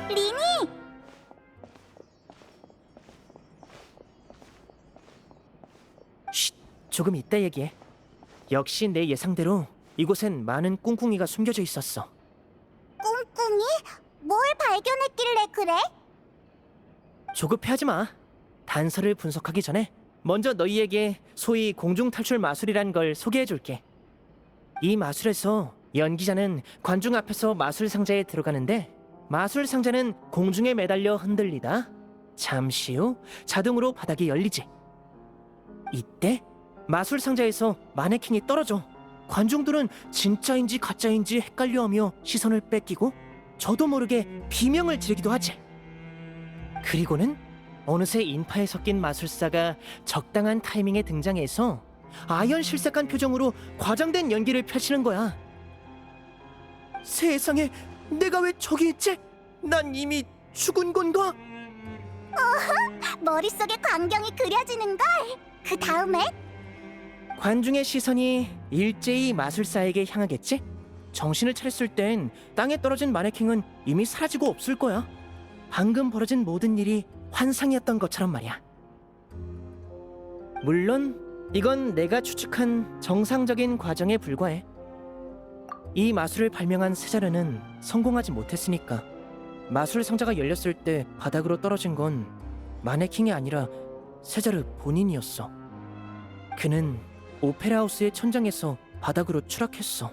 리니! 쉿, 조금 이따 얘기해. 역시 내 예상대로 이곳엔 많은 꿍꿍이가 숨겨져 있었어. 꿍꿍이? 뭘 발견했길래 그래? 조급해하지 마. 단서를 분석하기 전에 먼저 너희에게 소위 공중 탈출 마술이란 걸 소개해줄게. 이 마술에서 연기자는 관중 앞에서 마술 상자에 들어가는데 마술 상자는 공중에 매달려 흔들리다 잠시 후 자동으로 바닥이 열리지. 이때 마술 상자에서 마네킹이 떨어져. 관중들은 진짜인지 가짜인지 헷갈려하며 시선을 뺏기고 저도 모르게 비명을 지르기도 하지. 그리고는 어느새 인파에 섞인 마술사가 적당한 타이밍에 등장해서 아연실색한 표정으로 과장된 연기를 펼치는 거야. 세상에, 내가 왜 저기 있지? 난 이미 죽은 건가? 머릿속에 광경이 그려지는걸? 그 다음에? 관중의 시선이 일제히 마술사에게 향하겠지? 정신을 차렸을 땐 땅에 떨어진 마네킹은 이미 사라지고 없을 거야. 방금 벌어진 모든 일이 환상이었던 것처럼 말이야. 물론 이건 내가 추측한 정상적인 과정에 불과해. 이 마술을 발명한 세자르는 성공하지 못했으니까 마술 상자가 열렸을 때 바닥으로 떨어진 건 마네킹이 아니라 세자르 본인이었어. 그는 오페라 하우스의 천장에서 바닥으로 추락했어.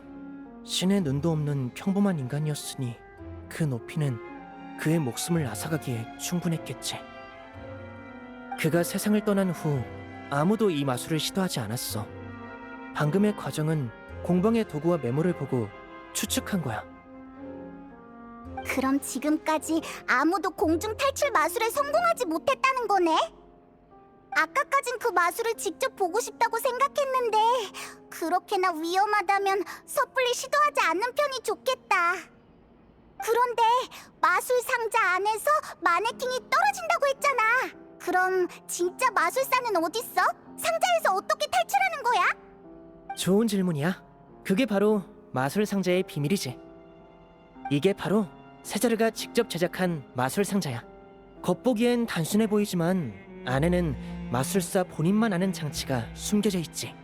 신의 눈도 없는 평범한 인간이었으니 그 높이는 그의 목숨을 앗아가기에 충분했겠지. 그가 세상을 떠난 후 아무도 이 마술을 시도하지 않았어. 방금의 과정은 공방의 도구와 메모를 보고 추측한 거야. 그럼 지금까지 아무도 공중 탈출 마술에 성공하지 못했다는 거네? 아까까진 그 마술을 직접 보고 싶다고 생각했는데 그렇게나 위험하다면 섣불리 시도하지 않는 편이 좋겠다. 그런데 마술 상자 안에서 마네킹이 떨어진다고 했잖아. 그럼 진짜 마술사는 어딨어? 상자에서 어떻게 탈출하는 거야? 좋은 질문이야. 그게 바로 마술 상자의 비밀이지. 이게 바로 세자르가 직접 제작한 마술 상자야. 겉보기엔 단순해 보이지만 안에는 마술사 본인만 아는 장치가 숨겨져 있지.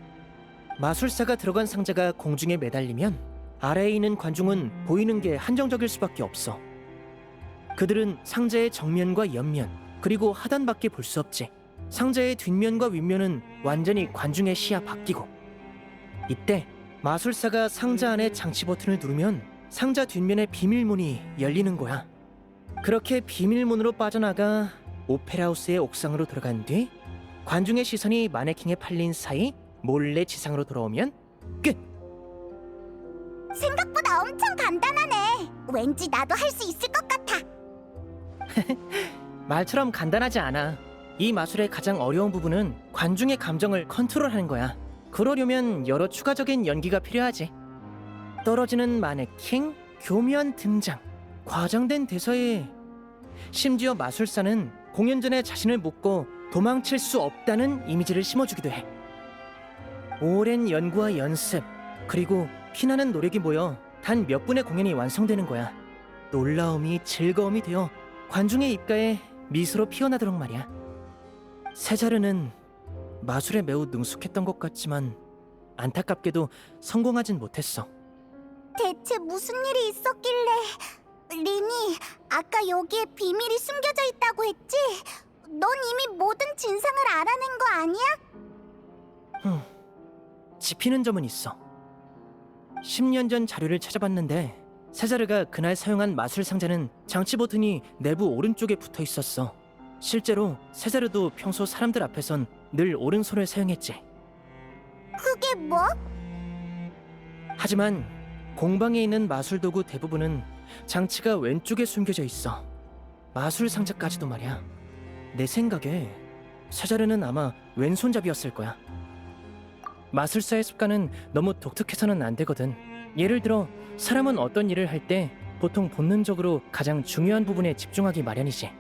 마술사가 들어간 상자가 공중에 매달리면 아래에 있는 관중은 보이는 게 한정적일 수밖에 없어. 그들은 상자의 정면과 옆면 그리고 하단밖에 볼 수 없지. 상자의 뒷면과 윗면은 완전히 관중의 시야 밖이고. 이때 마술사가 상자 안에 장치 버튼을 누르면 상자 뒷면의 비밀문이 열리는 거야. 그렇게 비밀문으로 빠져나가 오페라 하우스의 옥상으로 들어간 뒤 관중의 시선이 마네킹에 팔린 사이 몰래 지상으로 돌아오면 끝! 생각보다 엄청 간단하네. 왠지 나도 할 수 있을 것 같아. 말처럼 간단하지 않아. 이 마술의 가장 어려운 부분은 관중의 감정을 컨트롤하는 거야. 그러려면 여러 추가적인 연기가 필요하지. 떨어지는 마네킹, 교묘한 등장, 과장된 대사에 심지어 마술사는 공연 전에 자신을 묶고 도망칠 수 없다는 이미지를 심어주기도 해. 오랜 연구와 연습, 그리고 피나는 노력이 모여 단 몇 분의 공연이 완성되는 거야. 놀라움이 즐거움이 되어 관중의 입가에 미소로 피어나도록 말이야. 세자르는 마술에 매우 능숙했던 것 같지만 안타깝게도 성공하진 못했어. 대체 무슨 일이 있었길래... 리니, 아까 여기에 비밀이 숨겨져 있다고 했지? 넌 이미 모든 진상을 알아낸 거 아니야? 짚히는 점은 있어. 10년 전 자료를 찾아봤는데 세자르가 그날 사용한 마술 상자는 장치 버튼이 내부 오른쪽에 붙어 있었어. 실제로 세자르도 평소 사람들 앞에선 늘 오른손을 사용했지. 그게 뭐? 하지만 공방에 있는 마술 도구 대부분은 장치가 왼쪽에 숨겨져 있어. 마술 상자까지도 말이야. 내 생각에 세자르는 아마 왼손잡이였을 거야. 마술사의 습관은 너무 독특해서는 안 되거든. 예를 들어 사람은 어떤 일을 할 때 보통 본능적으로 가장 중요한 부분에 집중하기 마련이지.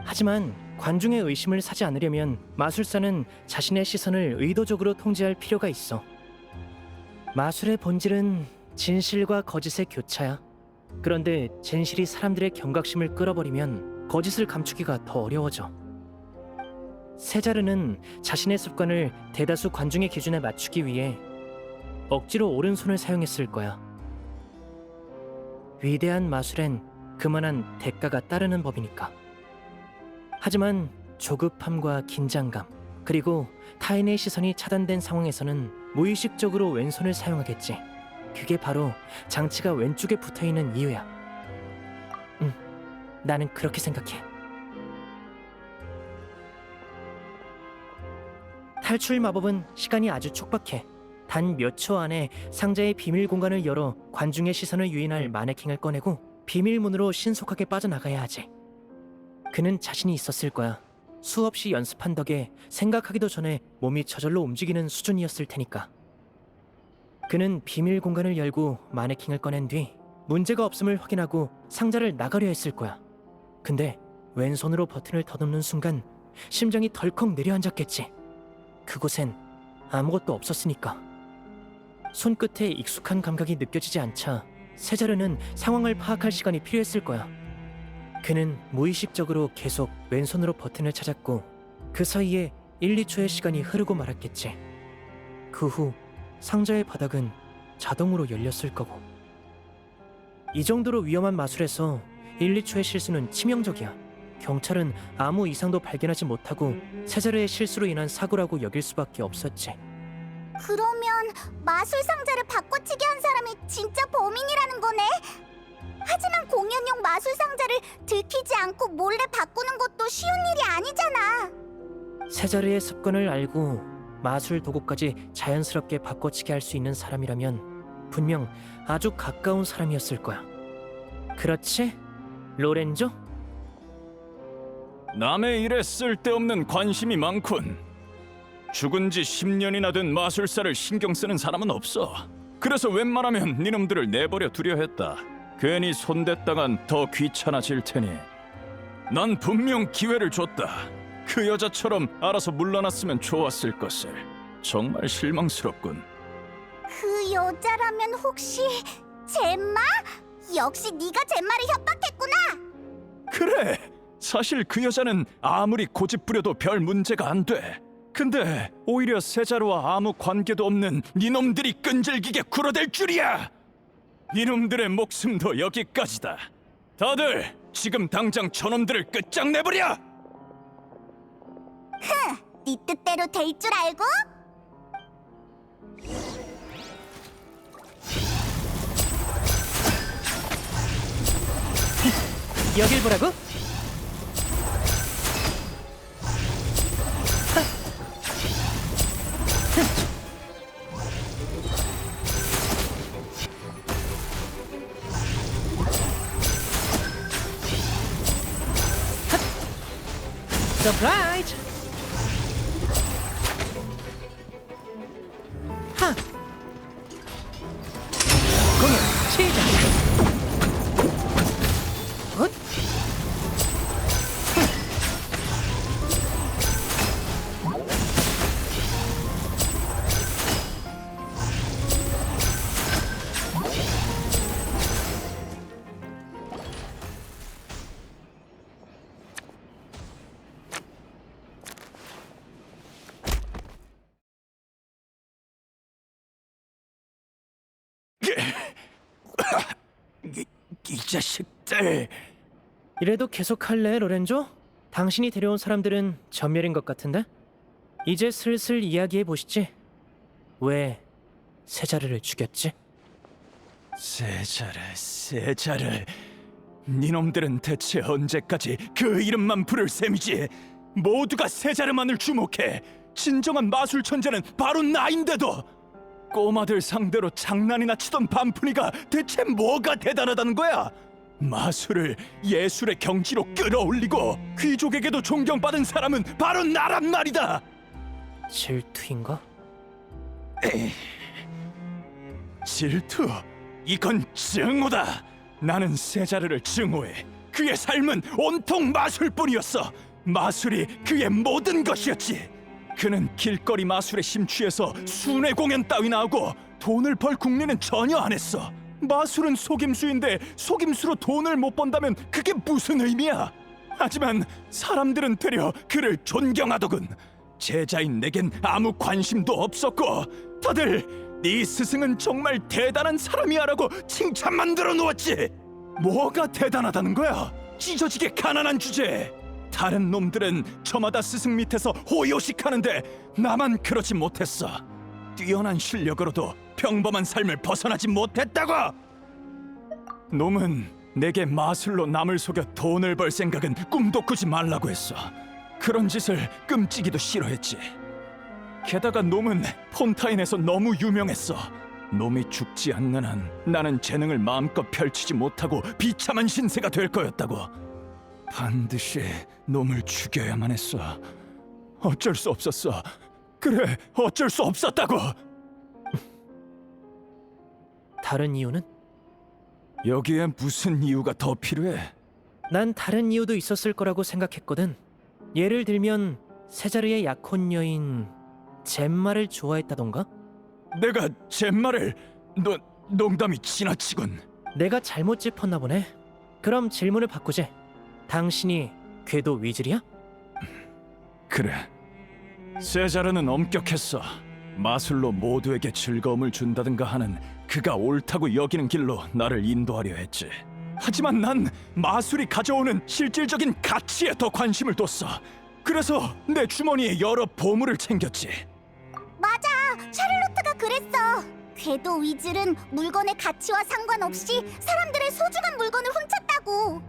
하지만 관중의 의심을 사지 않으려면 마술사는 자신의 시선을 의도적으로 통제할 필요가 있어. 마술의 본질은 진실과 거짓의 교차야. 그런데 진실이 사람들의 경각심을 끌어버리면 거짓을 감추기가 더 어려워져. 세자르는 자신의 습관을 대다수 관중의 기준에 맞추기 위해 억지로 오른손을 사용했을 거야. 위대한 마술엔 그만한 대가가 따르는 법이니까. 하지만 조급함과 긴장감, 그리고 타인의 시선이 차단된 상황에서는 무의식적으로 왼손을 사용하겠지. 그게 바로 장치가 왼쪽에 붙어있는 이유야. 나는 그렇게 생각해. 탈출 마법은 시간이 아주 촉박해. 단 몇 초 안에 상자의 비밀 공간을 열어 관중의 시선을 유인할 마네킹을 꺼내고 비밀문으로 신속하게 빠져나가야 하지. 그는 자신이 있었을 거야. 수없이 연습한 덕에 생각하기도 전에 몸이 저절로 움직이는 수준이었을 테니까. 그는 비밀 공간을 열고 마네킹을 꺼낸 뒤 문제가 없음을 확인하고 상자를 나가려 했을 거야. 근데 왼손으로 버튼을 더듬는 순간 심장이 덜컥 내려앉았겠지. 그곳엔 아무것도 없었으니까. 손끝에 익숙한 감각이 느껴지지 않자 세자르는 상황을 파악할 시간이 필요했을 거야. 그는 무의식적으로 계속 왼손으로 버튼을 찾았고 그 사이에 1, 2초의 시간이 흐르고 말았겠지. 그 후 상자의 바닥은 자동으로 열렸을 거고. 이 정도로 위험한 마술에서 1, 2초의 실수는 치명적이야. 경찰은 아무 이상도 발견하지 못하고 세자르의 실수로 인한 사고라고 여길 수밖에 없었지. 그러면 마술 상자를 바꿔치기 한 사람이 진짜 범인이라는 거네? 하지만 공연용 마술 상자를 들키지 않고 몰래 바꾸는 것도 쉬운 일이 아니잖아. 세자르의 습관을 알고 마술 도구까지 자연스럽게 바꿔치기 할 수 있는 사람이라면 분명 아주 가까운 사람이었을 거야. 그렇지, 로렌조? 남의 일에 쓸데없는 관심이 많군. 죽은 지 10년이나 된 마술사를 신경 쓰는 사람은 없어. 그래서 웬만하면 니놈들을 내버려 두려 했다. 괜히 손댔다간 더 귀찮아질 테니. 난 분명 기회를 줬다. 그 여자처럼 알아서 물러났으면 좋았을 것을. 정말 실망스럽군. 그 여자라면 혹시 젬마? 역시 네가 젬마를 협박했구나. 그래! 사실 그 여자는 아무리 고집 부려도 별 문제가 안 돼. 근데 오히려 세자르와 아무 관계도 없는 니놈들이 끈질기게 굴어댈 줄이야! 니놈들의 목숨도 여기까지다. 다들 지금 당장 저놈들을 끝장내버려! 네 뜻대로 될 줄 알고? 여길 보라고? 서프라이즈! 하! 공연 시작! 헛! 이 자식들! 이래도 계속할래, 로렌조? 당신이 데려온 사람들은 전멸인 것 같은데? 이제 슬슬 이야기해 보시지. 왜 세자르를 죽였지? 세자르. 니놈들은 대체 언제까지 그 이름만 부를 셈이지? 모두가 세자르만을 주목해. 진정한 마술 천재는 바로 나인데도! 꼬마들 상대로 장난이나 치던 반푼이가 대체 뭐가 대단하다는 거야? 마술을 예술의 경지로 끌어올리고 귀족에게도 존경받은 사람은 바로 나란 말이다! 질투인가? 질투? 이건 증오다! 나는 세자르를 증오해. 그의 삶은 온통 마술뿐이었어. 마술이 그의 모든 것이었지. 그는 길거리 마술에 심취해서 순회 공연 따위나 하고 돈을 벌 궁리는 전혀 안 했어. 마술은 속임수인데 속임수로 돈을 못 번다면 그게 무슨 의미야? 하지만 사람들은 되려 그를 존경하더군. 제자인 내겐 아무 관심도 없었고 다들 네 스승은 정말 대단한 사람이야라고 칭찬만 들어놓았지. 뭐가 대단하다는 거야? 찢어지게 가난한 주제에. 다른 놈들은 저마다 스승 밑에서 호요식하는데 나만 그러지 못했어. 뛰어난 실력으로도 평범한 삶을 벗어나지 못했다고. 놈은 내게 마술로 남을 속여 돈을 벌 생각은 꿈도 꾸지 말라고 했어. 그런 짓을 끔찍이도 싫어했지. 게다가 놈은 폰타인에서 너무 유명했어. 놈이 죽지 않는 한 나는 재능을 마음껏 펼치지 못하고 비참한 신세가 될 거였다고. 반드시 놈을 죽여야만 했어. 어쩔 수 없었어. 그래, 어쩔 수 없었다고. 다른 이유는? 여기에 무슨 이유가 더 필요해? 난 다른 이유도 있었을 거라고 생각했거든. 예를 들면 세자르의 약혼 여인 젬마를 좋아했다던가? 내가 젬마를... 농담이 지나치군. 내가 잘못 짚었나 보네. 그럼 질문을 바꾸지. 당신이 궤도 위즐이야? 그래. 세자르는 엄격했어. 마술로 모두에게 즐거움을 준다든가 하는 그가 옳다고 여기는 길로 나를 인도하려 했지. 하지만 난 마술이 가져오는 실질적인 가치에 더 관심을 뒀어. 그래서 내 주머니에 여러 보물을 챙겼지. 맞아, 샤를로트가 그랬어. 궤도 위즐은 물건의 가치와 상관없이 사람들의 소중한 물건을 훔쳤다고.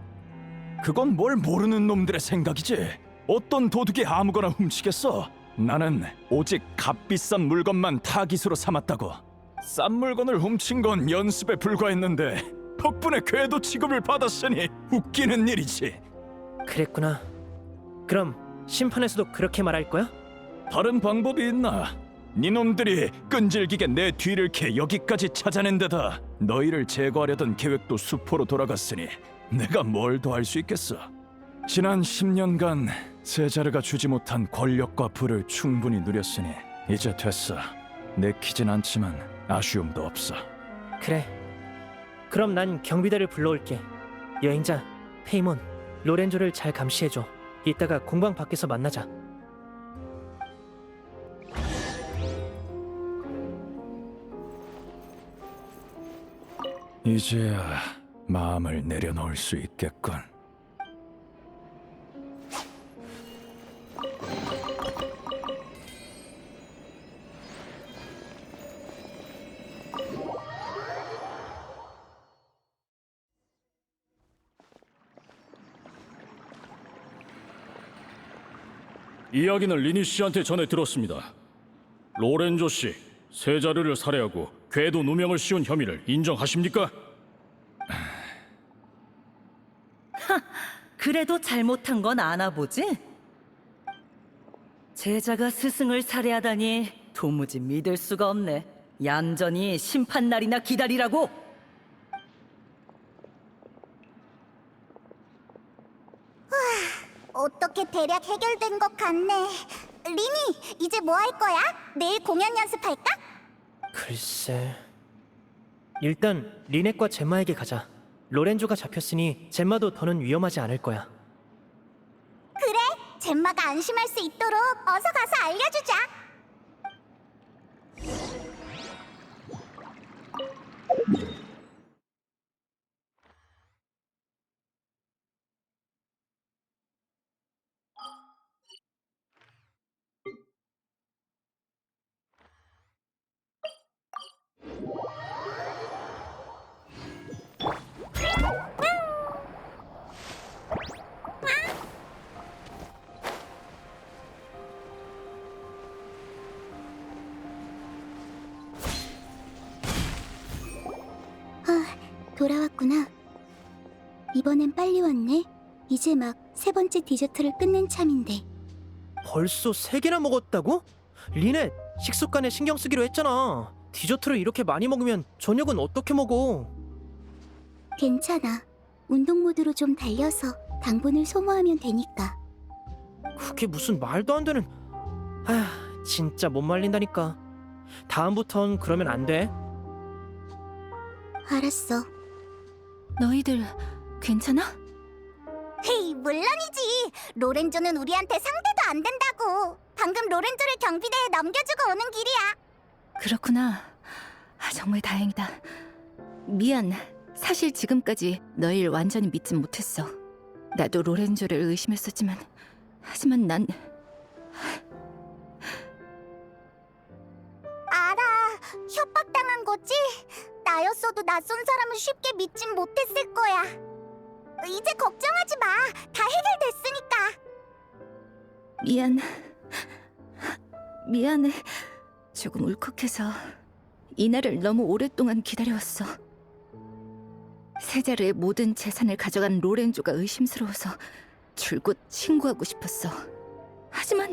그건 뭘 모르는 놈들의 생각이지. 어떤 도둑이 아무거나 훔치겠어. 나는 오직 값비싼 물건만 타깃으로 삼았다고. 싼 물건을 훔친 건 연습에 불과했는데 덕분에 궤도 취급을 받았으니 웃기는 일이지. 그랬구나. 그럼 심판에서도 그렇게 말할 거야? 다른 방법이 있나? 니놈들이 끈질기게 내 뒤를 캐 여기까지 찾아낸 데다 너희를 제거하려던 계획도 수포로 돌아갔으니 내가 뭘 더 할 수 있겠어. 지난 10년간 세자르가 주지 못한 권력과 부를 충분히 누렸으니 이제 됐어. 내키진 않지만 아쉬움도 없어. 그래. 그럼 난 경비대를 불러올게. 여행자, 페이몬, 로렌조를 잘 감시해줘. 이따가 공방 밖에서 만나자. 이제야 마음을 내려놓을 수 있겠군. 이야기는 리니 씨한테 전해 들었습니다. 로렌조 씨, 세자르를 살해하고 궤도 누명을 씌운 혐의를 인정하십니까? 그래도 잘못한 건 아나 보지? 제자가 스승을 살해하다니 도무지 믿을 수가 없네. 얌전히 심판 날이나 기다리라고. 어떻게 대략 해결된 것 같네. 리니, 이제 뭐 할 거야? 내일 공연 연습할까? 글쎄... 일단 리넷과 젬마에게 가자. 로렌조가 잡혔으니 젬마도 더는 위험하지 않을 거야. 그래, 젬마가 안심할 수 있도록 어서 가서 알려주자. 돌아왔구나. 이번엔 빨리 왔네. 이제 막 세 번째 디저트를 끝낸 참인데. 벌써 3개나 먹었다고? 리넷, 식습관에 신경 쓰기로 했잖아. 디저트를 이렇게 많이 먹으면 저녁은 어떻게 먹어? 괜찮아. 운동 모드로 좀 달려서 당분을 소모하면 되니까. 그게 무슨 말도 안 되는... 아휴, 진짜 못 말린다니까. 다음부턴 그러면 안 돼. 알았어. 너희들 괜찮아? 헤이, 물론이지. 로렌조는 우리한테 상대도 안 된다고. 방금 로렌조를 경비대에 넘겨주고 오는 길이야. 그렇구나. 정말 다행이다. 미안. 사실 지금까지 너희를 완전히 믿진 못했어. 나도 로렌조를 의심했었지만 하지만 난 알아. 협박당한 거지? 나였어도 낯선 사람을 쉽게 믿진 못했을 거야. 이제 걱정하지 마. 다 해결됐으니까. 미안해. 조금 울컥해서 이날을 너무 오랫동안 기다려왔어. 세자르의 모든 재산을 가져간 로렌조가 의심스러워서 줄곧 신고하고 싶었어. 하지만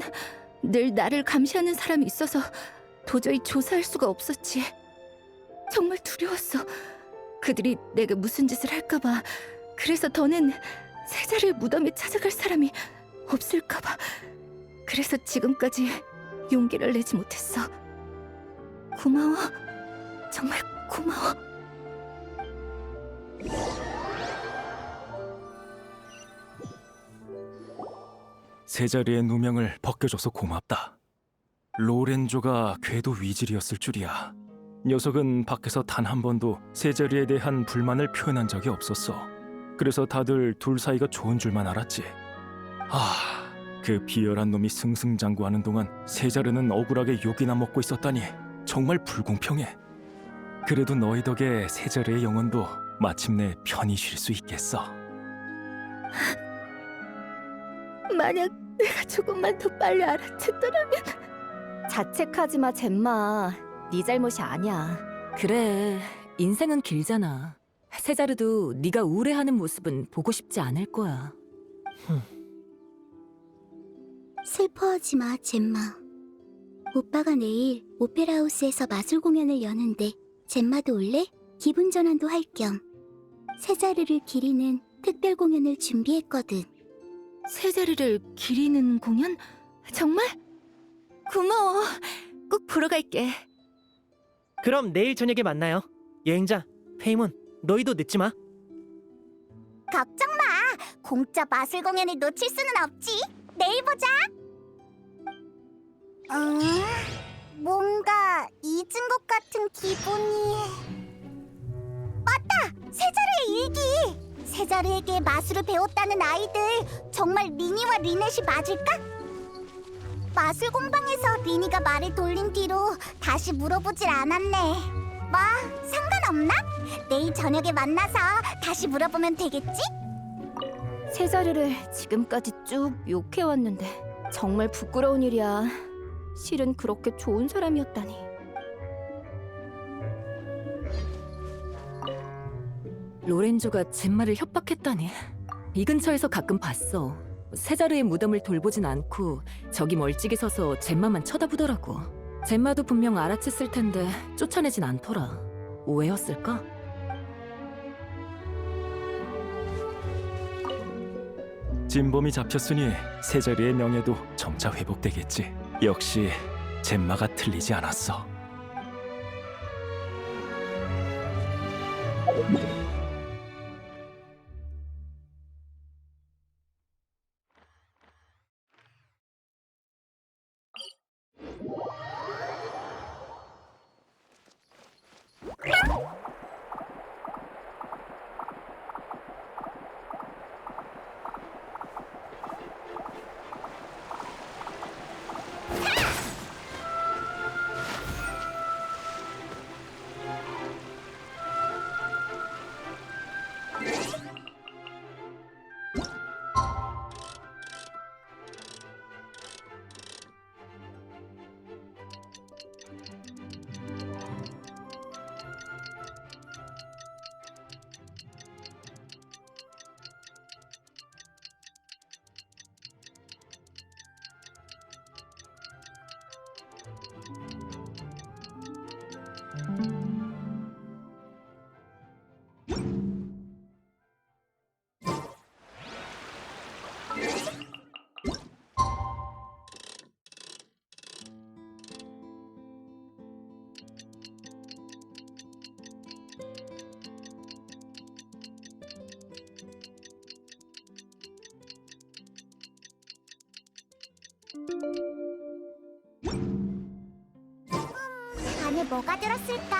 늘 나를 감시하는 사람이 있어서 도저히 조사할 수가 없었지. 정말 두려웠어. 그들이 내가 무슨 짓을 할까봐. 그래서 더는 세자르의 무덤에 찾아갈 사람이 없을까봐. 그래서 지금까지 용기를 내지 못했어. 고마워. 정말 고마워. 세자리의 누명을 벗겨줘서 고맙다. 로렌조가 궤도 위질이었을 줄이야. 녀석은 밖에서 단 한 번도 세자리에 대한 불만을 표현한 적이 없었어. 그래서 다들 둘 사이가 좋은 줄만 알았지. 그 비열한 놈이 승승장구하는 동안 세자르는 억울하게 욕이나 먹고 있었다니 정말 불공평해. 그래도 너희 덕에 세자르의 영혼도 마침내 편히 쉴 수 있겠어. 만약 내가 조금만 더 빨리 알아챘더라면. 자책하지 마, 젬마. 네 잘못이 아니야. 그래, 인생은 길잖아. 세자르도 네가 우울해하는 모습은 보고 싶지 않을 거야. 슬퍼하지 마, 젬마. 오빠가 내일 오페라하우스에서 마술 공연을 여는데 젬마도 올래? 기분 전환도 할 겸 세자르를 기리는 특별 공연을 준비했거든. 세자르를 기리는 공연? 정말? 고마워. 꼭 보러 갈게. 그럼 내일 저녁에 만나요. 여행자, 페이몬, 너희도 늦지 마. 걱정 마. 공짜 마술 공연을 놓칠 수는 없지. 내일 보자. 뭔가 잊은 것 같은 기분이. 맞다! 세자르의 일기! 세자르에게 마술을 배웠다는 아이들 정말 리니와 리넷이 맞을까? 마술 공방에서 리니가 말을 돌린 뒤로 다시 물어보질 않았네. 뭐 상관없나? 내일 저녁에 만나서 다시 물어보면 되겠지? 세자르를 지금까지 쭉 욕해왔는데 정말 부끄러운 일이야. 실은 그렇게 좋은 사람이었다니. 로렌조가 젬마를 협박했다니. 이 근처에서 가끔 봤어. 세자르의 무덤을 돌보진 않고 저기 멀찍이 서서 젬마만 쳐다보더라고. 젬마도 분명 알아챘을 텐데 쫓아내진 않더라. 오해였을까? 진범이 잡혔으니 세자리의 명예도 점차 회복되겠지. 역시 젬마가 틀리지 않았어. 안에 뭐가 들었을까?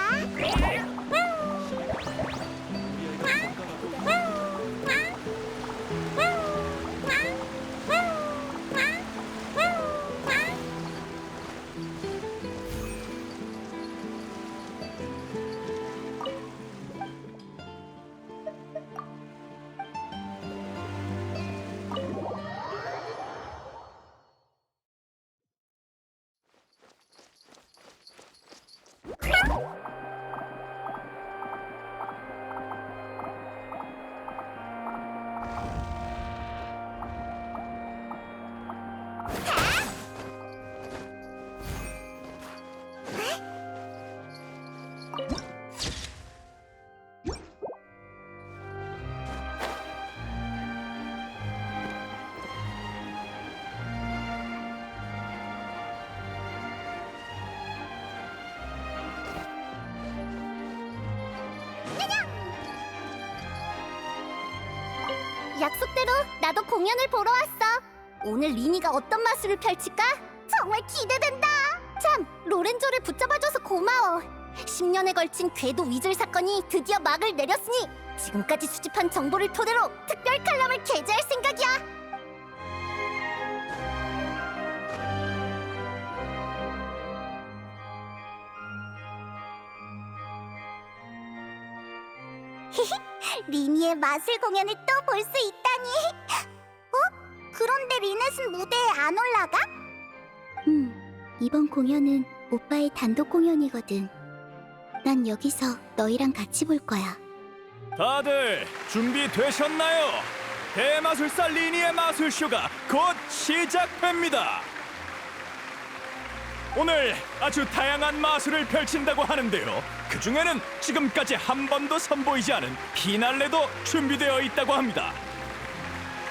약속대로 나도 공연을 보러 왔어. 오늘 리니가 어떤 마술을 펼칠까? 정말 기대된다. 참, 로렌조를 붙잡아줘서 고마워. 10년에 걸친 궤도 위즐 사건이 드디어 막을 내렸으니 지금까지 수집한 정보를 토대로 특별 칼럼을 게재할 생각이야. 리니의 마술 공연을 또 볼 수 있다니. 어? 그런데 리넷은 무대에 안 올라가? 이번 공연은 오빠의 단독 공연이거든. 난 여기서 너희랑 같이 볼 거야. 다들 준비되셨나요? 대마술사 리니의 마술쇼가 곧 시작됩니다. 오늘 아주 다양한 마술을 펼친다고 하는데요. 그 중에는 지금까지 한 번도 선보이지 않은 피날레도 준비되어 있다고 합니다.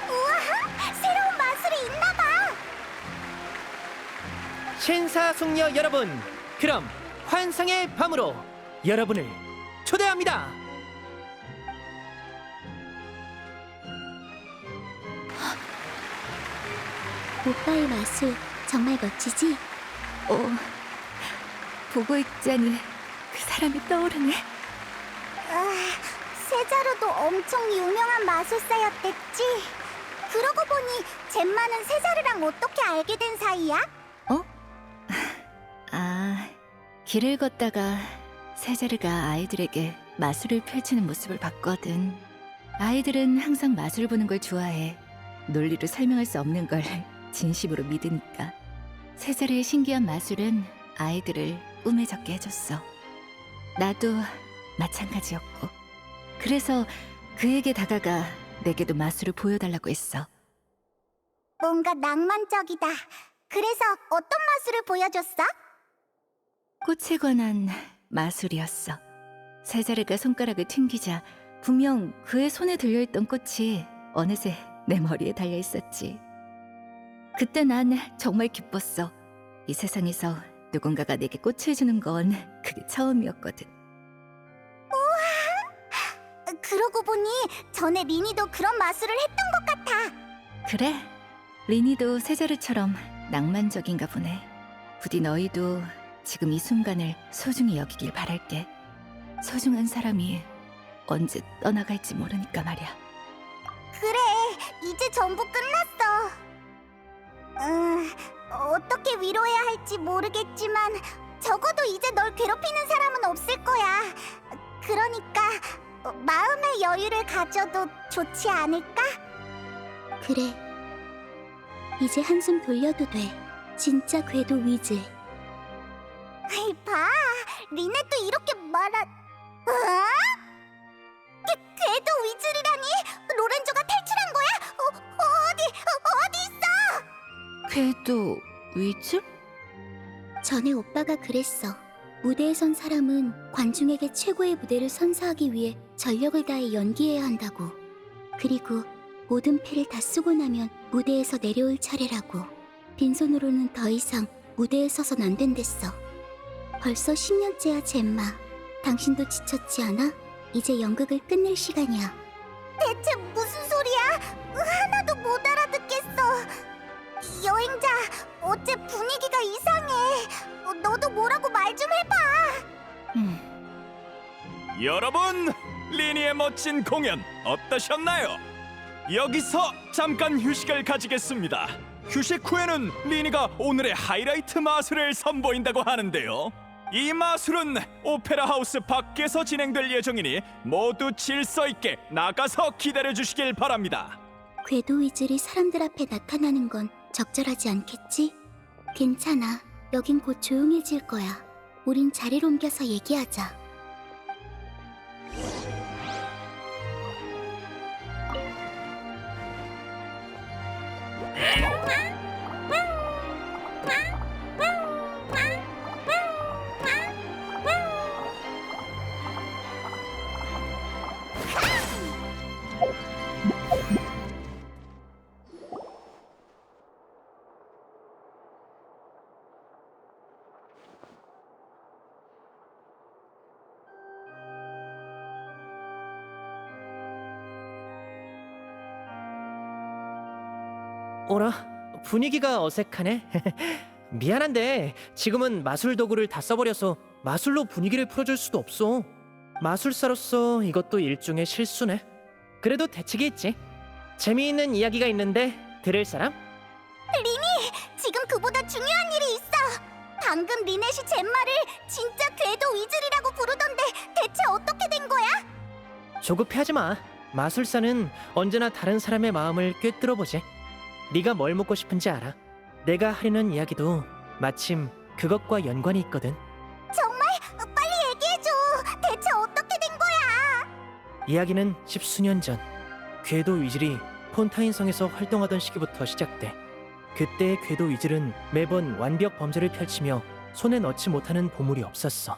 우와! 새로운 마술이 있나 봐! 신사숙녀 여러분, 그럼 환상의 밤으로 여러분을 초대합니다. 오빠의 마술 정말 멋지지? 보고 있자니 그 사람이 떠오르네. 세자루도 엄청 유명한 마술사였댔지? 그러고 보니 젬마는 세자루랑 어떻게 알게 된 사이야? 길을 걷다가 세자르가 아이들에게 마술을 펼치는 모습을 봤거든. 아이들은 항상 마술 보는 걸 좋아해. 논리로 설명할 수 없는 걸 진심으로 믿으니까. 세자르의 신기한 마술은 아이들을 꿈에젖게 해줬어. 나도 마찬가지였고. 그래서 그에게 다가가 내게도 마술을 보여달라고 했어. 뭔가 낭만적이다. 그래서 어떤 마술을 보여줬어? 꽃에 관한 마술이었어. 세자르가 손가락을 튕기자 분명 그의 손에 들려있던 꽃이 어느새 내 머리에 달려있었지. 그때 난 정말 기뻤어. 이 세상에서 누군가가 내게 꽃을 주는 건 그게 처음이었거든. 그러고 보니 전에 리니도 그런 마술을 했던 것 같아. 그래, 리니도 세자르처럼 낭만적인가 보네. 부디 너희도 지금 이 순간을 소중히 여기길 바랄게. 소중한 사람이 언제 떠나갈지 모르니까 말이야. 그래, 이제 전부 끝났어. 어떻게 위로해야 할지 모르겠지만 적어도 이제 널 괴롭히는 사람은 없을 거야. 그러니까 마음의 여유를 가져도 좋지 않을까? 그래, 이제 한숨 돌려도 돼. 진짜 궤도 위즐. 봐, 리넷도 이렇게 궤도 위즐이라니? 로렌조가 탈출한 거야? 어디 있어? 궤도 위즐? 전에 오빠가 그랬어. 무대에 선 사람은 관중에게 최고의 무대를 선사하기 위해 전력을 다해 연기해야 한다고. 그리고 모든 패를 다 쓰고 나면 무대에서 내려올 차례라고. 빈손으로는 더 이상 무대에 서선 안 된댔어. 벌써 10년째야, 젬마. 당신도 지쳤지 않아? 이제 연극을 끝낼 시간이야. 대체 무슨 소리야? 하나도 못 알아듣겠어. 여행자, 여러분, 리니의 멋진 공연 어떠셨나요? 여기서 잠깐 휴식을 가지겠습니다. 휴식 후에는 리니가 오늘의 하이라이트 마술을 선보인다고 하는데요. 이 마술은 오페라 하우스 밖에서 진행될 예정이니 모두 질서 있게 나가서 기다려 주시길 바랍니다. 궤도 위즐이 사람들 앞에 나타나는 건 적절하지 않겠지? 괜찮아. 여긴 곧 조용해질 거야. 우린 자리를 옮겨서 얘기하자. 어라? 분위기가 어색하네. 미안한데 지금은 마술 도구를 다 써버려서 마술로 분위기를 풀어줄 수도 없어. 마술사로서 이것도 일종의 실수네. 그래도 대책이 있지. 재미있는 이야기가 있는데 들을 사람? 지금 그보다 중요한 일이 있어. 방금 리넷이 젬마를 진짜 궤도 위즐이라고 부르던데 대체 어떻게 된 거야? 조급해하지 마. 마술사는 언제나 다른 사람의 마음을 꿰뚫어보지. 네가 뭘 묻고 싶은지 알아. 내가 하려는 이야기도 마침 그것과 연관이 있거든. 정말? 빨리 얘기해줘. 대체 어떻게 된 거야? 이야기는 십수년 전 궤도 위즐이 폰타인성에서 활동하던 시기부터 시작돼. 그때의 궤도 위즐은 매번 완벽 범죄를 펼치며 손에 넣지 못하는 보물이 없었어.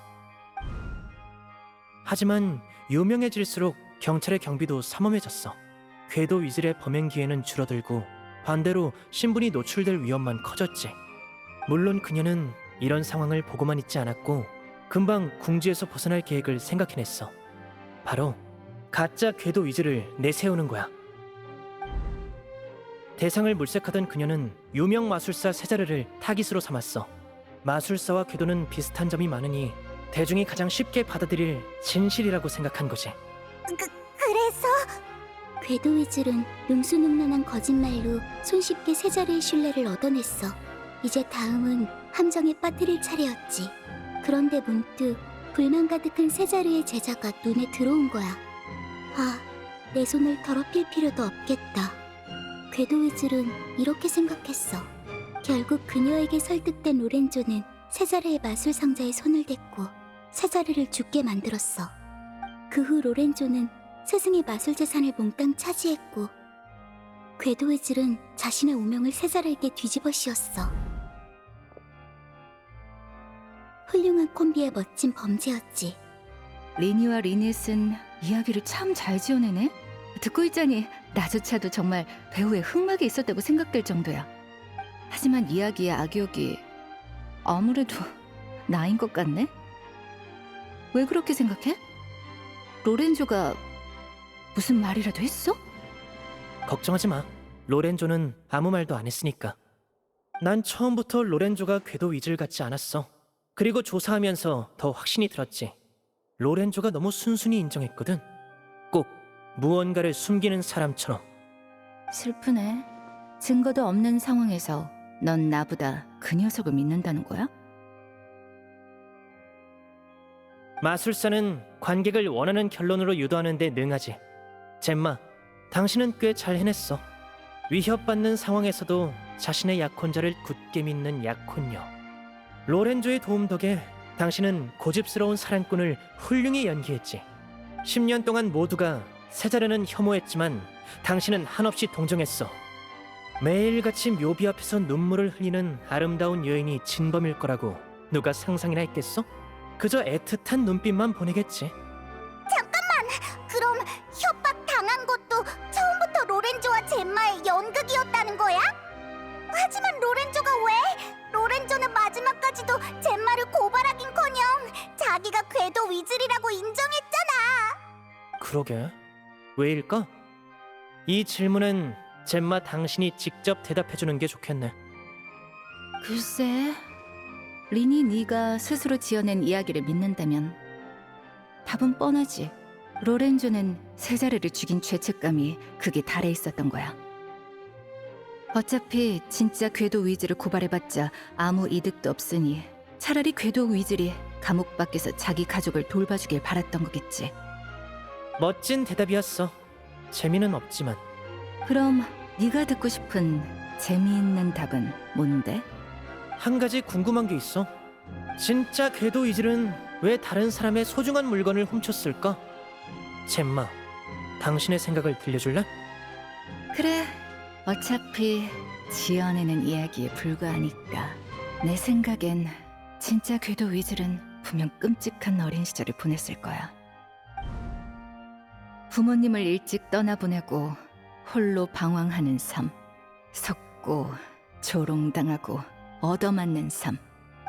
하지만 유명해질수록 경찰의 경비도 삼엄해졌어. 궤도 위즐의 범행 기회는 줄어들고 반대로 신분이 노출될 위험만 커졌지. 물론 그녀는 이런 상황을 보고만 있지 않았고 금방 궁지에서 벗어날 계획을 생각해냈어. 바로 가짜 궤도 위즐을 내세우는 거야. 대상을 물색하던 그녀는 유명 마술사 세자르를 타깃으로 삼았어. 마술사와 궤도는 비슷한 점이 많으니 대중이 가장 쉽게 받아들일 진실이라고 생각한 거지. 그래서? 궤도 위즐은 능수능란한 거짓말로 손쉽게 세자르의 신뢰를 얻어냈어. 이제 다음은 함정에 빠뜨릴 차례였지. 그런데 문득 불만 가득한 세자르의 제자가 눈에 들어온 거야. 아, 내 손을 더럽힐 필요도 없겠다. 궤도 위즐은 이렇게 생각했어. 결국 그녀에게 설득된 로렌조는 세자르의 마술 상자에 손을 댔고 세자르를 죽게 만들었어. 그 후 로렌조는 스승의 마술 재산을 몽땅 차지했고 궤도 위즐은 자신의 오명을 세자르에게 뒤집어 씌웠어. 훌륭한 콤비의 멋진 범죄였지. 리니와 리넷은 이야기를 참 잘 지어내네. 듣고 있자니 나조차도 정말 배우의 흑막이 있었다고 생각될 정도야. 하지만 이야기의 악역이 아무래도 나인 것 같네. 왜 그렇게 생각해? 로렌조가 무슨 말이라도 했어? 걱정하지 마. 로렌조는 아무 말도 안 했으니까. 난 처음부터 로렌조가 궤도 위즐 같지 않았어. 그리고 조사하면서 더 확신이 들었지. 로렌조가 너무 순순히 인정했거든. 꼭 무언가를 숨기는 사람처럼. 슬프네. 증거도 없는 상황에서 넌 나보다 그 녀석을 믿는다는 거야? 마술사는 관객을 원하는 결론으로 유도하는 데 능하지. 젬마, 당신은 꽤 잘 해냈어. 위협받는 상황에서도 자신의 약혼자를 굳게 믿는 약혼녀. 로렌조의 도움 덕에 당신은 고집스러운 사랑꾼을 훌륭히 연기했지. 10년 동안 모두가 세자르는 혐오했지만 당신은 한없이 동정했어. 매일같이 묘비 앞에서 눈물을 흘리는 아름다운 여인이 진범일 거라고 누가 상상이나 했겠어? 그저 애틋한 눈빛만 보내겠지. 그럼 협박 당한 것도 처음부터 로렌조와 젬마의 연극이었다는 거야? 하지만 로렌조가 왜? 로렌조는 마지막까지도 젬마를 고발하긴커녕 자기가 궤도 위즐이라고 인정했잖아. 그러게, 왜일까? 이 질문은 젬마 당신이 직접 대답해주는 게 좋겠네. 글쎄, 리니 네가 스스로 지어낸 이야기를 믿는다면 답은 뻔하지. 로렌조는 세자르를 죽인 죄책감이 극에 달해 있었던 거야. 어차피 진짜 궤도 위즈를 고발해봤자 아무 이득도 없으니 차라리 궤도 위즐이 감옥 밖에서 자기 가족을 돌봐주길 바랐던 거겠지. 멋진 대답이었어. 재미는 없지만. 그럼 네가 듣고 싶은 재미있는 답은 뭔데? 한 가지 궁금한 게 있어. 진짜 궤도 이질은 왜 다른 사람의 소중한 물건을 훔쳤을까? 젬마, 당신의 생각을 들려줄래? 그래, 어차피 지어내는 이야기에 불과하니까. 내 생각엔 진짜 궤도 위즐은 분명 끔찍한 어린 시절을 보냈을 거야. 부모님을 일찍 떠나보내고 홀로 방황하는 삶, 속고 조롱당하고 얻어맞는 삶.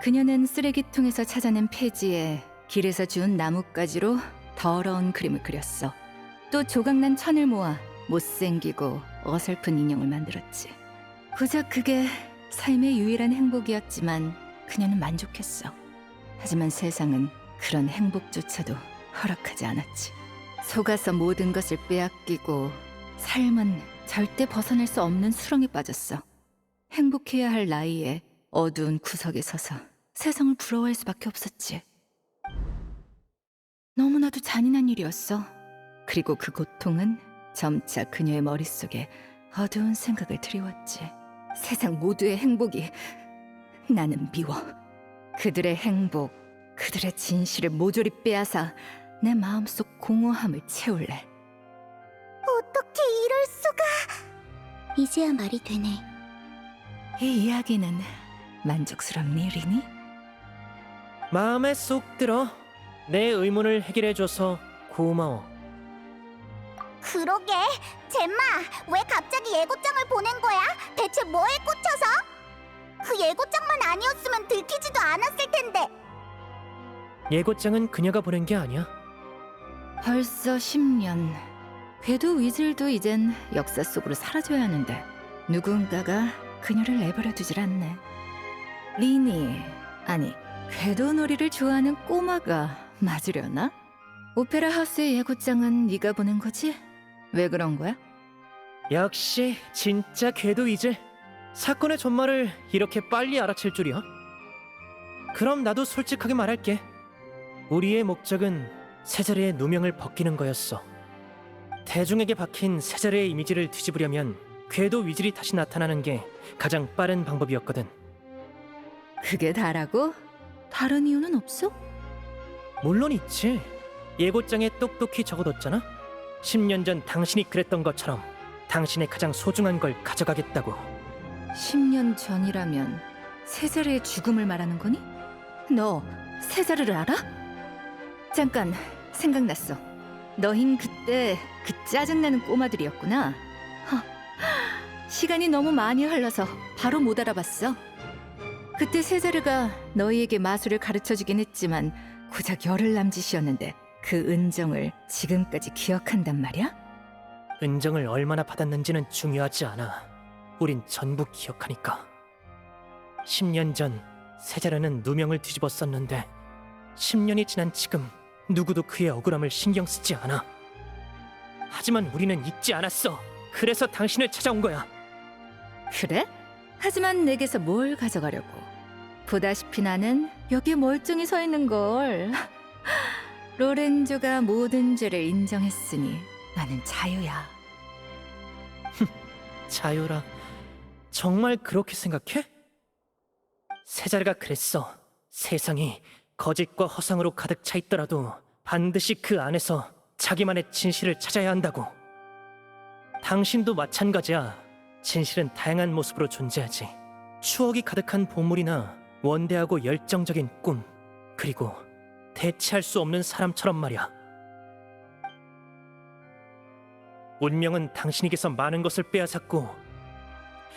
그녀는 쓰레기통에서 찾아낸 폐지에 길에서 주운 나뭇가지로 더러운 그림을 그렸어. 또 조각난 천을 모아 못생기고 어설픈 인형을 만들었지. 고작 그게 삶의 유일한 행복이었지만 그녀는 만족했어. 하지만 세상은 그런 행복조차도 허락하지 않았지. 속아서 모든 것을 빼앗기고 삶은 절대 벗어날 수 없는 수렁에 빠졌어. 행복해야 할 나이에 어두운 구석에 서서 세상을 부러워할 수밖에 없었지. 너무나도 잔인한 일이었어. 그리고 그 고통은 점차 그녀의 머릿속에 어두운 생각을 드리웠지. 세상 모두의 행복이 나는 미워. 그들의 행복, 그들의 진실을 모조리 빼앗아 내 마음속 공허함을 채울래. 어떻게 이럴 수가? 이제야 말이 되네. 이 이야기는 만족스럽니, 리니? 마음에 쏙 들어. 내 의문을 해결해줘서 고마워. 그러게, 젬마, 왜 갑자기 예고장을 보낸 거야? 대체 뭐에 꽂혀서? 그 예고장만 아니었으면 들키지도 않았을 텐데. 예고장은 그녀가 보낸 게 아니야. 벌써 10년. 궤도 위즐도 이젠 역사 속으로 사라져야 하는데 누군가가 그녀를 내버려 두질 않네. 리니, 아니 궤도 놀이를 좋아하는 꼬마가 맞으려나? 오페라 하우스의 예고장은 네가 보낸 거지? 왜 그런 거야? 역시 진짜 궤도 이질. 사건의 전말을 이렇게 빨리 알아챌 줄이야. 그럼 나도 솔직하게 말할게. 우리의 목적은 세자르의 누명을 벗기는 거였어. 대중에게 박힌 세자르의 이미지를 뒤집으려면 궤도 위즐이 다시 나타나는 게 가장 빠른 방법이었거든. 그게 다라고? 다른 이유는 없어? 물론 있지. 예고장에 똑똑히 적어뒀잖아. 10년 전 당신이 그랬던 것처럼 당신의 가장 소중한 걸 가져가겠다고. 10년 전이라면 세자르의 죽음을 말하는 거니? 너 세자르를 알아? 잠깐 생각났어. 너흰 그때 그 짜증나는 꼬마들이었구나. 시간이 너무 많이 흘러서 바로 못 알아봤어. 그때 세자르가 너희에게 마술을 가르쳐주긴 했지만 고작 열흘 남짓이었는데 그 은정을 지금까지 기억한단 말이야? 은정을 얼마나 받았는지는 중요하지 않아. 우린 전부 기억하니까. 10년 전 세자르는 누명을 뒤집어 썼는데 10년이 지난 지금 누구도 그의 억울함을 신경 쓰지 않아. 하지만 우리는 잊지 않았어. 그래서 당신을 찾아온 거야. 그래? 하지만 내게서 뭘 가져가려고? 보다시피 나는 여기에 멀쩡히 서 있는 걸. 로렌조가 모든 죄를 인정했으니 나는 자유야. 자유라. 정말 그렇게 생각해? 세자르가 그랬어. 세상이 거짓과 허상으로 가득 차 있더라도 반드시 그 안에서 자기만의 진실을 찾아야 한다고. 당신도 마찬가지야. 진실은 다양한 모습으로 존재하지. 추억이 가득한 보물이나 원대하고 열정적인 꿈, 그리고 대체할 수 없는 사람처럼 말이야. 운명은 당신에게서 많은 것을 빼앗았고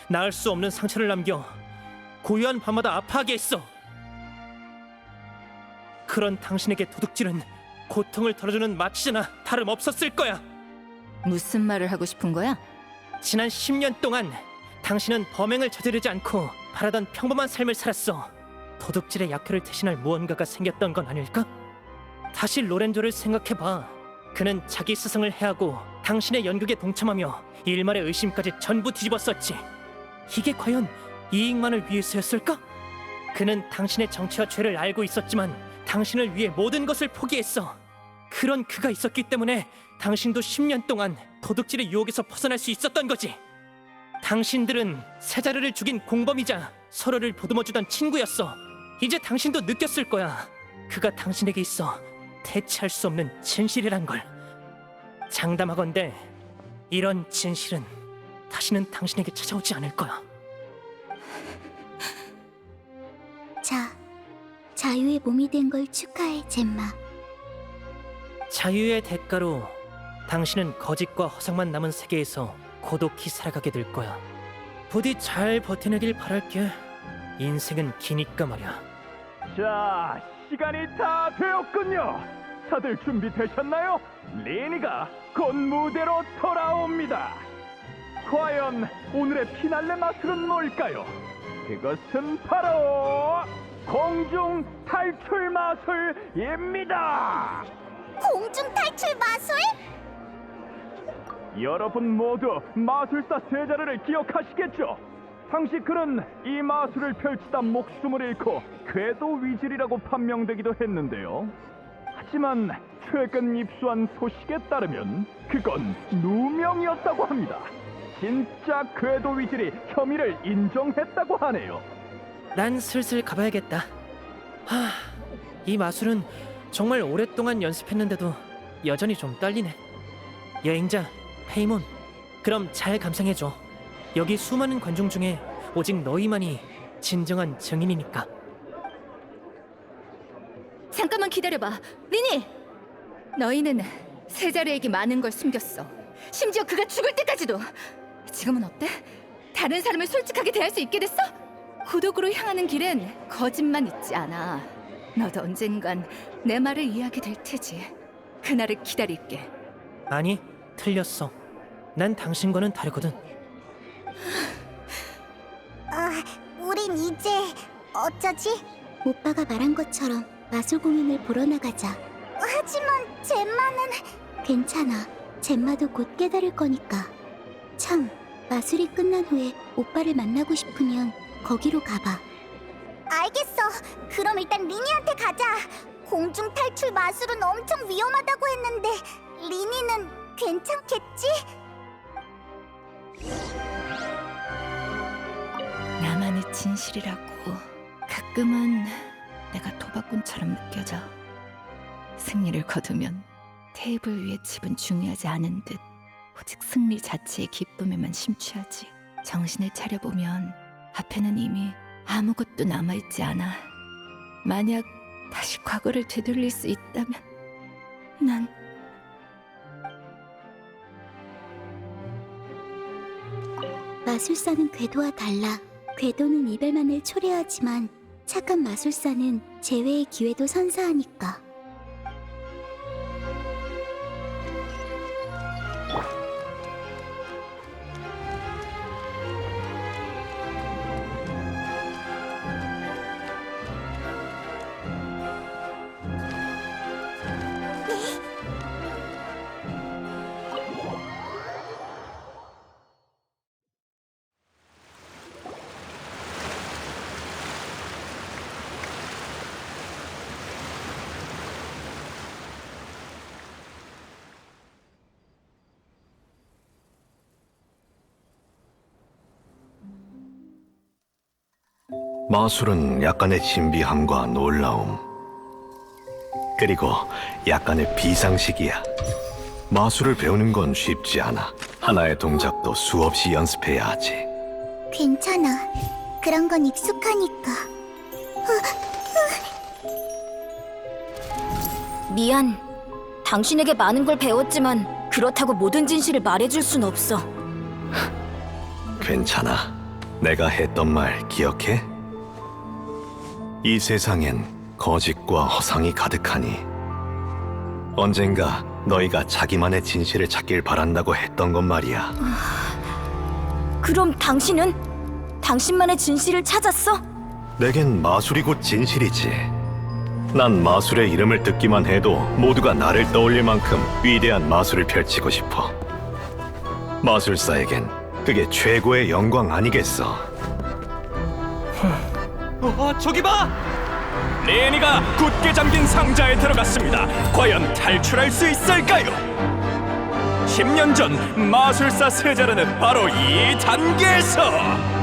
나을 수 없는 상처를 남겨 고요한 밤마다 아파하게 했어. 그런 당신에게 도둑질은 고통을 덜어주는 마취잖아. 다름없었을 거야. 무슨 말을 하고 싶은 거야? 지난 10년 동안 당신은 범행을 저지르지 않고 바라던 평범한 삶을 살았어. 도둑질의 약효를 대신할 무언가가 생겼던 건 아닐까? 다시 로렌조를 생각해봐. 그는 자기 스승을 해하고 당신의 연극에 동참하며 일말의 의심까지 전부 뒤집었었지. 이게 과연 이익만을 위해서였을까? 그는 당신의 정체와 죄를 알고 있었지만 당신을 위해 모든 것을 포기했어. 그런 그가 있었기 때문에 당신도 10년 동안 도둑질의 유혹에서 벗어날 수 있었던 거지. 당신들은 세자르를 죽인 공범이자 서로를 보듬어주던 친구였어. 이제 당신도 느꼈을 거야. 그가 당신에게 있어 대체할 수 없는 진실이란 걸. 장담하건대 이런 진실은 다시는 당신에게 찾아오지 않을 거야. 자, 자유의 몸이 된 걸 축하해, 젬마. 자유의 대가로 당신은 거짓과 허상만 남은 세계에서 고독히 살아가게 될 거야. 부디 잘 버텨내길 바랄게. 인생은 기니까 말이야. 자, 시간이 다 되었군요. 다들 준비되셨나요? 리니가 곧 무대로 돌아옵니다. 과연 오늘의 피날레 마술은 뭘까요? 그것은 바로 공중 탈출 마술입니다. 공중 탈출 마술? 여러분 모두 마술사 세자르를 기억하시겠죠? 당시 그는 이 마술을 펼치다 목숨을 잃고 궤도 위질이라고 판명되기도 했는데요. 하지만 최근 입수한 소식에 따르면 그건 누명이었다고 합니다. 진짜 궤도 위질이 혐의를 인정했다고 하네요. 난 슬슬 가봐야겠다. 이 마술은 정말 오랫동안 연습했는데도 여전히 좀 떨리네. 여행자 페이몬, 그럼 잘 감상해줘. 여기 수많은 관중 중에 오직 너희만이 진정한 증인이니까. 잠깐만 기다려봐. 리니! 너희는 세자르에게 많은 걸 숨겼어. 심지어 그가 죽을 때까지도. 지금은 어때? 다른 사람을 솔직하게 대할 수 있게 됐어? 고독으로 향하는 길엔 거짓만 있지 않아. 너도 언젠간 내 말을 이해하게 될 테지. 그날을 기다릴게. 아니, 틀렸어. 난 당신과는 다르거든. 우린 이제 어쩌지? 오빠가 말한 것처럼 마술 공연을 보러 나가자. 하지만 젬마는... 괜찮아. 젬마도 곧 깨달을 거니까. 참, 마술이 끝난 후에 오빠를 만나고 싶으면 거기로 가봐. 알겠어. 그럼 일단 리니한테 가자. 공중 탈출 마술은 엄청 위험하다고 했는데 리니는 괜찮겠지? 나만의 진실이라고 가끔은 내가 도박꾼처럼 느껴져. 승리를 거두면 테이블 위의 칩은 중요하지 않은 듯 오직 승리 자체의 기쁨에만 심취하지. 정신을 차려보면 앞에는 이미 아무것도 남아있지 않아. 만약 다시 과거를 되돌릴 수 있다면 난... 마술사는 궤도와 달라. 궤도는 이별만을 초래하지만 착한 마술사는 재회의 기회도 선사하니까. 마술은 약간의 신비함과 놀라움, 그리고 약간의 비상식이야. 마술을 배우는 건 쉽지 않아. 하나의 동작도 수없이 연습해야 하지. 괜찮아. 그런 건 익숙하니까. 미안. 당신에게 많은 걸 배웠지만 그렇다고 모든 진실을 말해줄 순 없어. 괜찮아. 내가 했던 말 기억해? 이 세상엔 거짓과 허상이 가득하니 언젠가 너희가 자기만의 진실을 찾길 바란다고 했던 건 말이야. 그럼 당신은? 당신만의 진실을 찾았어? 내겐 마술이 곧 진실이지. 난 마술의 이름을 듣기만 해도 모두가 나를 떠올릴 만큼 위대한 마술을 펼치고 싶어. 마술사에겐 그게 최고의 영광 아니겠어. 저기 봐! 레니가 굳게 잠긴 상자에 들어갔습니다. 과연 탈출할 수 있을까요? 10년 전 마술사 세자르는 바로 이 단계에서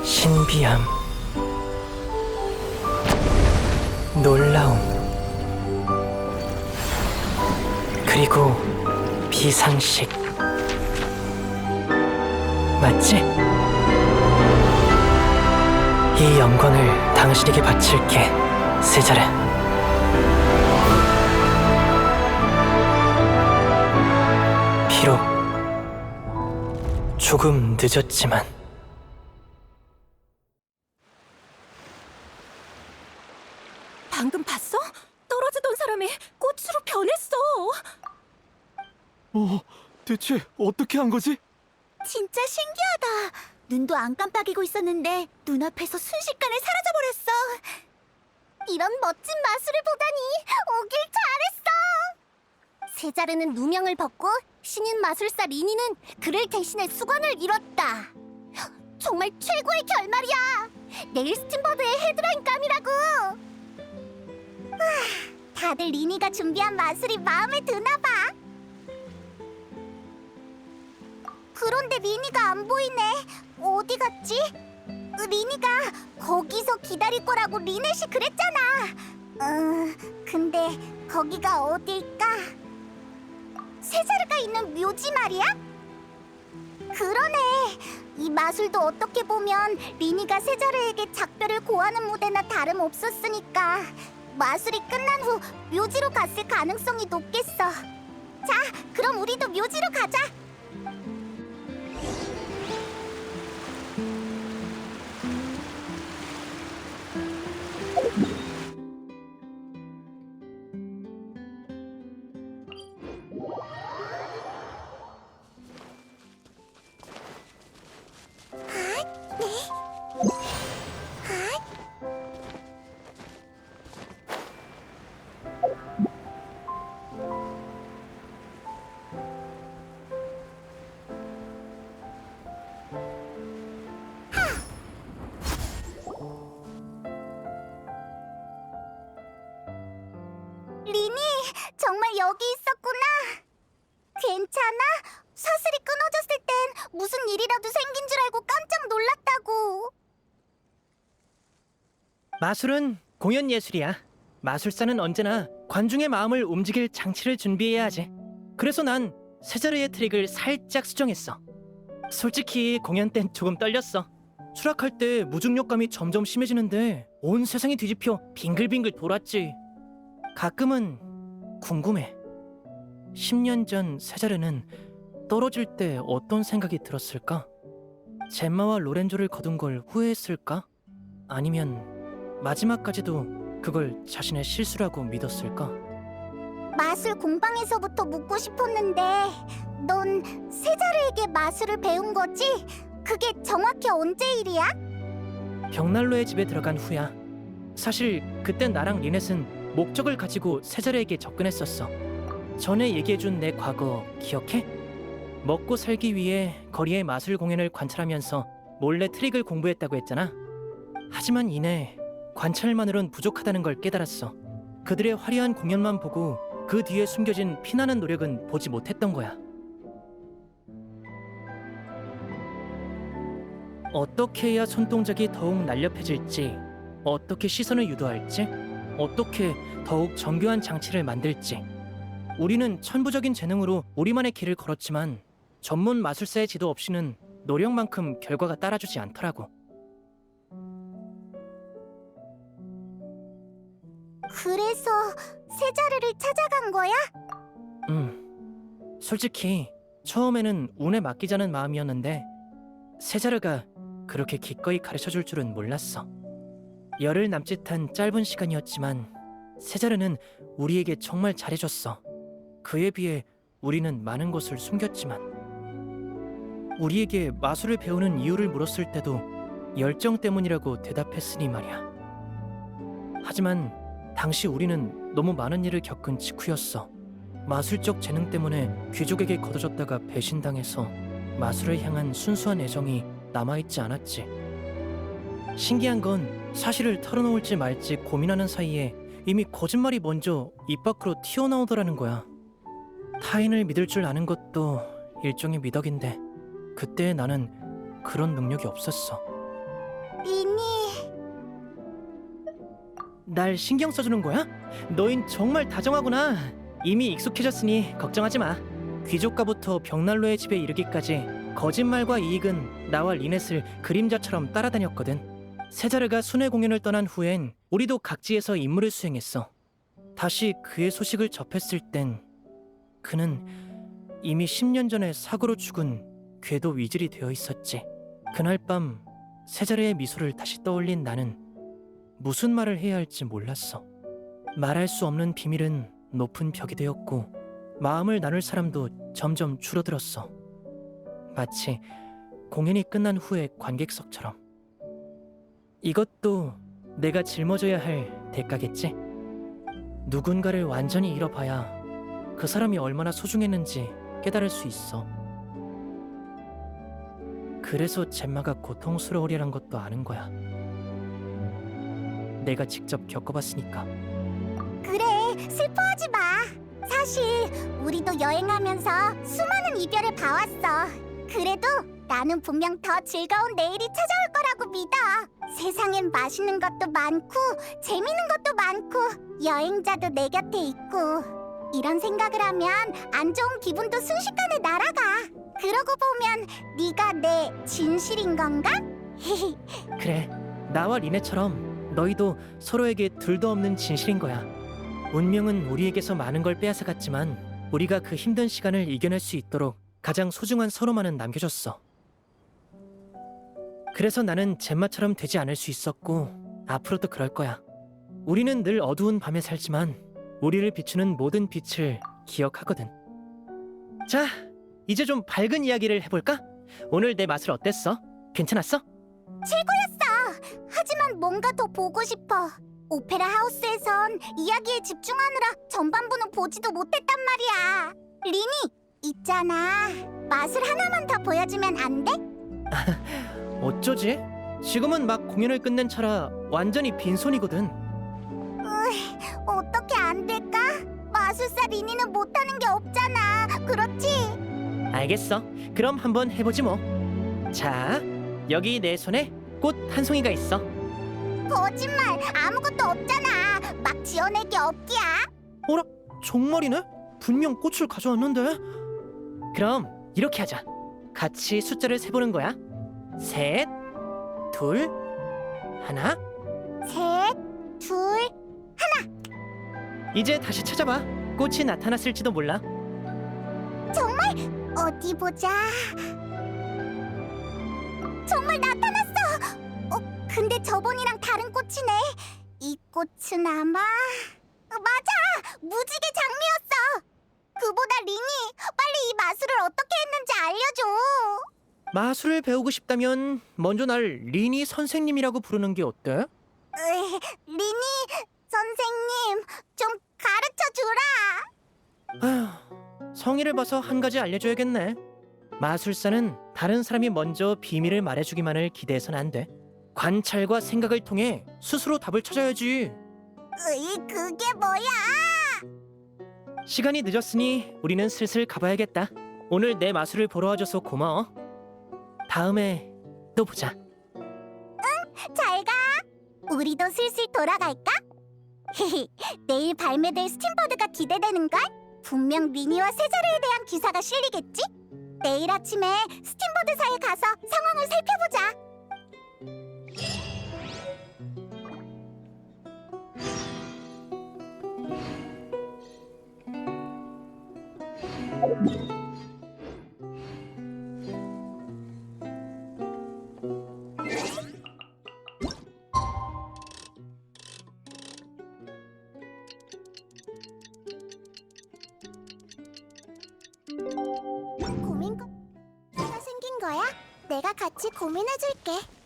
신비함, 놀라움, 그리고 비상식. 맞지? 이 영광을 당신에게 바칠게, 세자르. 비록 조금 늦었지만. 방금 봤어? 떨어지던 사람이 꽃으로 변했어. 대체 어떻게 한 거지? 진짜 신기하다. 눈도 안 깜빡이고 있었는데 눈앞에서 순식간에 사라져버렸어. 이런 멋진 마술을 보다니 오길 잘했어. 세자르는 누명을 벗고 신인 마술사 리니는 그를 대신해 수건을 잃었다. 정말 최고의 결말이야. 네일 스팀버드의 헤드라인 감이라고. 다들 리니가 준비한 마술이 마음에 드나 봐. 그런데 리니가 안 보이네. 어디 갔지? 리니가 거기서 기다릴 거라고 리넷이 그랬잖아. 근데 거기가 어딜까? 세자르가 있는 묘지 말이야? 그러네. 이 마술도 어떻게 보면 리니가 세자르에게 작별을 고하는 무대나 다름없었으니까 마술이 끝난 후 묘지로 갔을 가능성이 높겠어. 자, 그럼 우리도 묘지로 가자. 리니, 정말 여기 있었구나. 괜찮아? 사슬이 끊어졌을 땐 무슨 일이라도 생긴 줄 알고 깜짝 놀랐다고. 마술은 공연 예술이야. 마술사는 언제나 관중의 마음을 움직일 장치를 준비해야 하지. 그래서 난 세자르의 트릭을 살짝 수정했어. 솔직히 공연 땐 조금 떨렸어. 추락할 때 무중력감이 점점 심해지는데 온 세상이 뒤집혀 빙글빙글 돌았지. 가끔은 궁금해. 10년 전 세자르는 떨어질 때 어떤 생각이 들었을까? 젬마와 로렌조를 거둔 걸 후회했을까? 아니면 마지막까지도 그걸 자신의 실수라고 믿었을까? 마술 공방에서부터 묻고 싶었는데 넌 세자르에게 마술을 배운 거지? 그게 정확히 언제 일이야? 벽난로의 집에 들어간 후야. 사실 그땐 나랑 리넷은 목적을 가지고 세자르에게 접근했었어. 전에 얘기해준 내 과거 기억해? 먹고 살기 위해 거리의 마술 공연을 관찰하면서 몰래 트릭을 공부했다고 했잖아. 하지만 이내 관찰만으론 부족하다는 걸 깨달았어. 그들의 화려한 공연만 보고 그 뒤에 숨겨진 피나는 노력은 보지 못했던 거야. 어떻게 해야 손동작이 더욱 날렵해질지, 어떻게 시선을 유도할지, 어떻게 더욱 정교한 장치를 만들지. 우리는 천부적인 재능으로 우리만의 길을 걸었지만 전문 마술사의 지도 없이는 노력만큼 결과가 따라주지 않더라고. 그래서 세자르를 찾아간 거야? 솔직히 처음에는 운에 맡기자는 마음이었는데 세자르가 그렇게 기꺼이 가르쳐줄 줄은 몰랐어. 열흘 남짓한 짧은 시간이었지만 세자르는 우리에게 정말 잘해줬어. 그에 비해 우리는 많은 것을 숨겼지만 우리에게 마술을 배우는 이유를 물었을 때도 열정 때문이라고 대답했으니 말이야. 하지만 당시 우리는 너무 많은 일을 겪은 직후였어. 마술적 재능 때문에 귀족에게 거둬졌다가 배신당해서 마술을 향한 순수한 애정이 남아있지 않았지. 신기한 건 사실을 털어놓을지 말지 고민하는 사이에 이미 거짓말이 먼저 입 밖으로 튀어나오더라는 거야. 타인을 믿을 줄 아는 것도 일종의 미덕인데 그때 나는 그런 능력이 없었어. 리니, 날 신경 써주는 거야? 너흰 정말 다정하구나. 이미 익숙해졌으니 걱정하지 마. 귀족가부터 벽난로의 집에 이르기까지 거짓말과 이익은 나와 리넷을 그림자처럼 따라다녔거든. 세자르가 순회 공연을 떠난 후엔 우리도 각지에서 임무를 수행했어. 다시 그의 소식을 접했을 땐 그는 이미 10년 전에 사고로 죽은 궤도 위질이 되어 있었지. 그날 밤 세자르의 미소를 다시 떠올린 나는 무슨 말을 해야 할지 몰랐어. 말할 수 없는 비밀은 높은 벽이 되었고 마음을 나눌 사람도 점점 줄어들었어. 마치 공연이 끝난 후의 관객석처럼. 이것도 내가 짊어져야 할 대가겠지? 누군가를 완전히 잃어봐야 그 사람이 얼마나 소중했는지 깨달을 수 있어. 그래서 젬마가 고통스러우리란 것도 아는 거야. 내가 직접 겪어봤으니까. 그래, 슬퍼하지 마. 사실 우리도 여행하면서 수많은 이별을 봐왔어. 그래도 나는 분명 더 즐거운 내일이 찾아올 거라고 믿어. 세상엔 맛있는 것도 많고 재밌는 것도 많고 여행자도 내 곁에 있고 이런 생각을 하면 안 좋은 기분도 순식간에 날아가. 그러고 보면 네가 내 진실인 건가? 그래, 나와 리네처럼 너희도 서로에게 둘도 없는 진실인 거야. 운명은 우리에게서 많은 걸 빼앗아갔지만 우리가 그 힘든 시간을 이겨낼 수 있도록 가장 소중한 서로만은 남겨줬어. 그래서 나는 젬마처럼 되지 않을 수 있었고 앞으로도 그럴 거야. 우리는 늘 어두운 밤에 살지만 우리를 비추는 모든 빛을 기억하거든. 자, 이제 좀 밝은 이야기를 해볼까? 오늘 내 맛을 어땠어? 괜찮았어? 최고였어. 하지만 뭔가 더 보고 싶어. 오페라 하우스에선 이야기에 집중하느라 전반부는 보지도 못했단 말이야. 리니, 있잖아. 맛을 하나만 더 보여주면 안 돼? 어쩌지? 지금은 막 공연을 끝낸 차라 완전히 빈손이거든. 어떻게 안 될까? 마술사 리니는 못하는 게 없잖아. 그렇지? 알겠어. 그럼 한번 해보지 뭐. 자, 여기 내 손에 꽃 한 송이가 있어. 거짓말. 아무것도 없잖아. 막 지어내기 없기야. 어라? 정말이네? 분명 꽃을 가져왔는데. 그럼 이렇게 하자. 같이 숫자를 세보는 거야. 셋, 둘, 하나. 셋, 둘. 이제 다시 찾아봐. 꽃이 나타났을지도 몰라. 정말? 어디 보자. 정말 나타났어. 근데 저번이랑 다른 꽃이네. 이 꽃은 아마 맞아. 무지개 장미였어. 그보다 리니, 빨리 이 마술을 어떻게 했는지 알려줘. 마술을 배우고 싶다면 먼저 날 리니 선생님이라고 부르는 게 어때? 리니 선생님, 좀 가르쳐 주라. 아휴, 성의를 봐서 한 가지 알려줘야겠네. 마술사는 다른 사람이 먼저 비밀을 말해주기만을 기대해선 안 돼. 관찰과 생각을 통해 스스로 답을 찾아야지. 그게 뭐야? 시간이 늦었으니 우리는 슬슬 가봐야겠다. 오늘 내 마술을 보러 와줘서 고마워. 다음에 또 보자. 잘 가. 우리도 슬슬 돌아갈까? 내일 발매될 스팀버드가 기대되는걸? 분명 리니와 세자르에 대한 기사가 실리겠지? 내일 아침에 스팀버드사에 가서 상황을 살펴보자. 같이 고민해줄게.